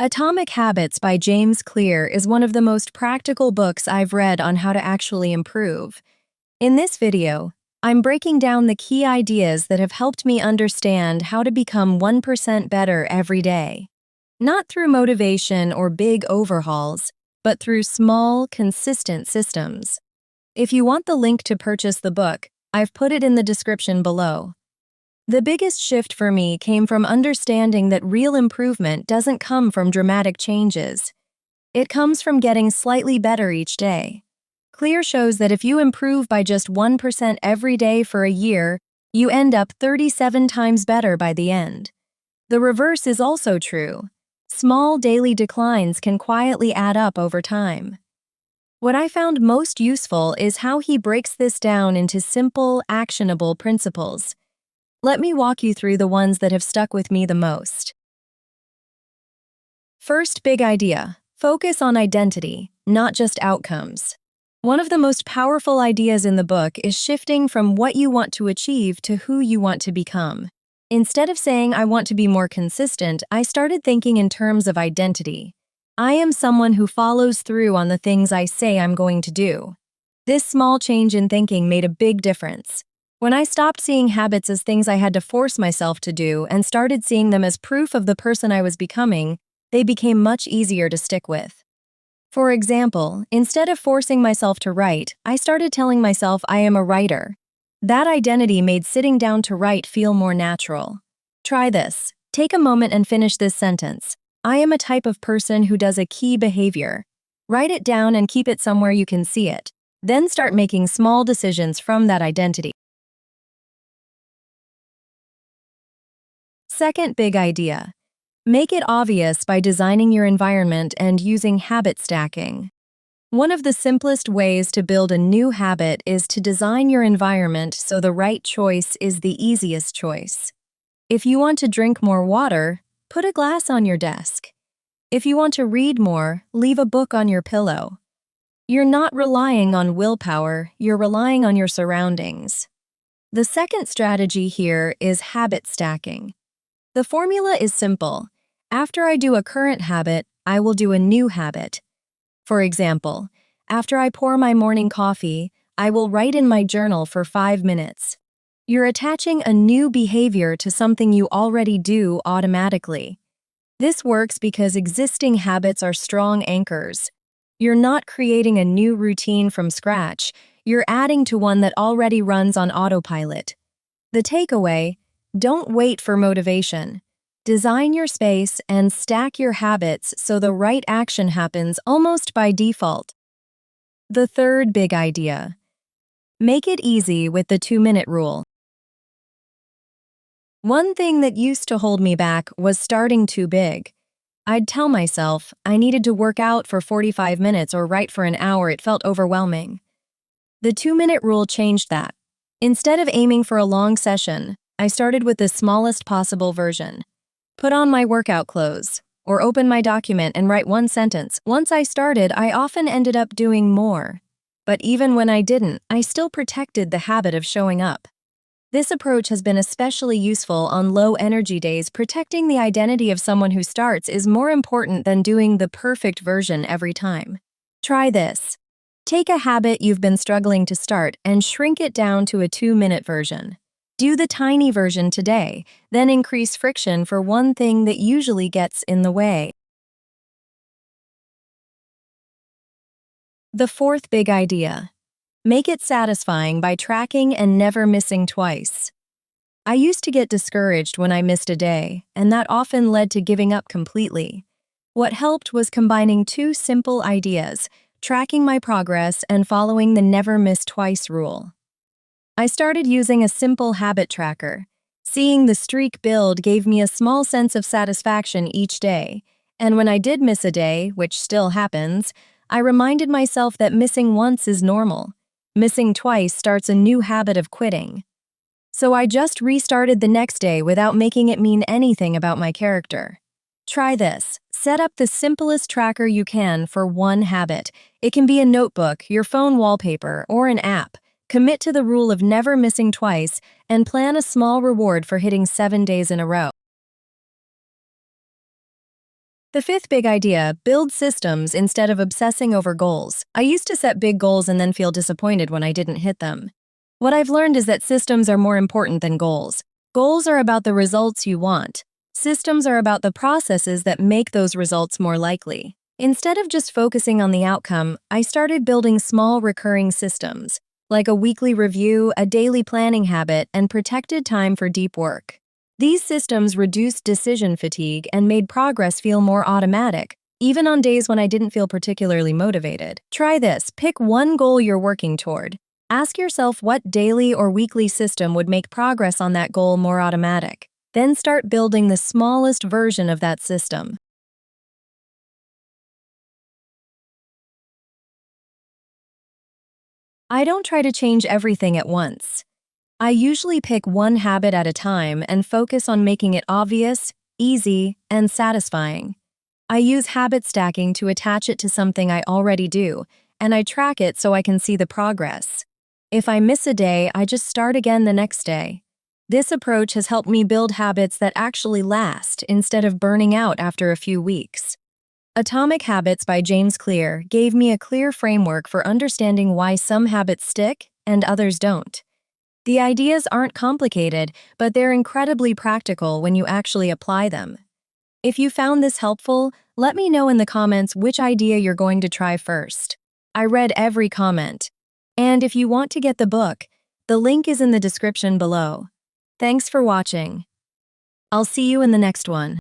Atomic Habits by James Clear is one of the most practical books I've read on how to actually improve. In this video, I'm breaking down the key ideas that have helped me understand how to become 1% better every day. Not through motivation or big overhauls, but through small, consistent systems. If you want the link to purchase the book, I've put it in the description below. The biggest shift for me came from understanding that real improvement doesn't come from dramatic changes. It comes from getting slightly better each day. Clear shows that if you improve by just 1% every day for a year, you end up 37 times better by the end. The reverse is also true. Small daily declines can quietly add up over time. What I found most useful is how he breaks this down into simple, actionable principles. Let me walk you through the ones that have stuck with me the most. First big idea: focus on identity, not just outcomes. One of the most powerful ideas in the book is shifting from what you want to achieve to who you want to become. Instead of saying, "I want to be more consistent," I started thinking in terms of identity. I am someone who follows through on the things I say I'm going to do. This small change in thinking made a big difference. When I stopped seeing habits as things I had to force myself to do and started seeing them as proof of the person I was becoming, they became much easier to stick with. For example, instead of forcing myself to write, I started telling myself I am a writer. That identity made sitting down to write feel more natural. Try this. Take a moment and finish this sentence. I am a type of person who does a key behavior. Write it down and keep it somewhere you can see it. Then start making small decisions from that identity. Second big idea: make it obvious by designing your environment and using habit stacking. One of the simplest ways to build a new habit is to design your environment so the right choice is the easiest choice. If you want to drink more water, put a glass on your desk. If you want to read more, leave a book on your pillow. You're not relying on willpower, you're relying on your surroundings. The second strategy here is habit stacking. The formula is simple. After I do a current habit, I will do a new habit. For example, after I pour my morning coffee, I will write in my journal for 5 minutes. You're attaching a new behavior to something you already do automatically. This works because existing habits are strong anchors. You're not creating a new routine from scratch, you're adding to one that already runs on autopilot. The takeaway: don't wait for motivation. Design your space and stack your habits so the right action happens almost by default. The third big idea: make it easy with the 2-minute rule. One thing that used to hold me back was starting too big. I'd tell myself I needed to work out for 45 minutes or write for an hour. It felt overwhelming. The 2-minute rule changed that. Instead of aiming for a long session, I started with the smallest possible version. Put on my workout clothes, or open my document and write one sentence. Once I started, I often ended up doing more. But even when I didn't, I still protected the habit of showing up. This approach has been especially useful on low-energy days. Protecting the identity of someone who starts is more important than doing the perfect version every time. Try this. Take a habit you've been struggling to start and shrink it down to a 2-minute version. Do the tiny version today, then increase friction for one thing that usually gets in the way. The fourth big idea: make it satisfying by tracking and never missing twice. I used to get discouraged when I missed a day, and that often led to giving up completely. What helped was combining two simple ideas: tracking my progress and following the never miss twice rule. I started using a simple habit tracker. Seeing the streak build gave me a small sense of satisfaction each day, and when I did miss a day, which still happens, I reminded myself that missing once is normal. Missing twice starts a new habit of quitting. So I just restarted the next day without making it mean anything about my character. Try this. Set up the simplest tracker you can for one habit. It can be a notebook, your phone wallpaper, or an app. Commit to the rule of never missing twice and plan a small reward for hitting 7 days in a row. The fifth big idea, build systems instead of obsessing over goals. I used to set big goals and then feel disappointed when I didn't hit them. What I've learned is that systems are more important than goals. Goals are about the results you want. Systems are about the processes that make those results more likely. Instead of just focusing on the outcome, I started building small recurring systems, like a weekly review, a daily planning habit, and protected time for deep work. These systems reduced decision fatigue and made progress feel more automatic, even on days when I didn't feel particularly motivated. Try this. Pick one goal you're working toward. Ask yourself what daily or weekly system would make progress on that goal more automatic. Then start building the smallest version of that system. I don't try to change everything at once. I usually pick one habit at a time and focus on making it obvious, easy, and satisfying. I use habit stacking to attach it to something I already do, and I track it so I can see the progress. If I miss a day, I just start again the next day. This approach has helped me build habits that actually last instead of burning out after a few weeks. Atomic Habits by James Clear gave me a clear framework for understanding why some habits stick and others don't. The ideas aren't complicated, but they're incredibly practical when you actually apply them. If you found this helpful, let me know in the comments which idea you're going to try first. I read every comment. And if you want to get the book, the link is in the description below. Thanks for watching. I'll see you in the next one.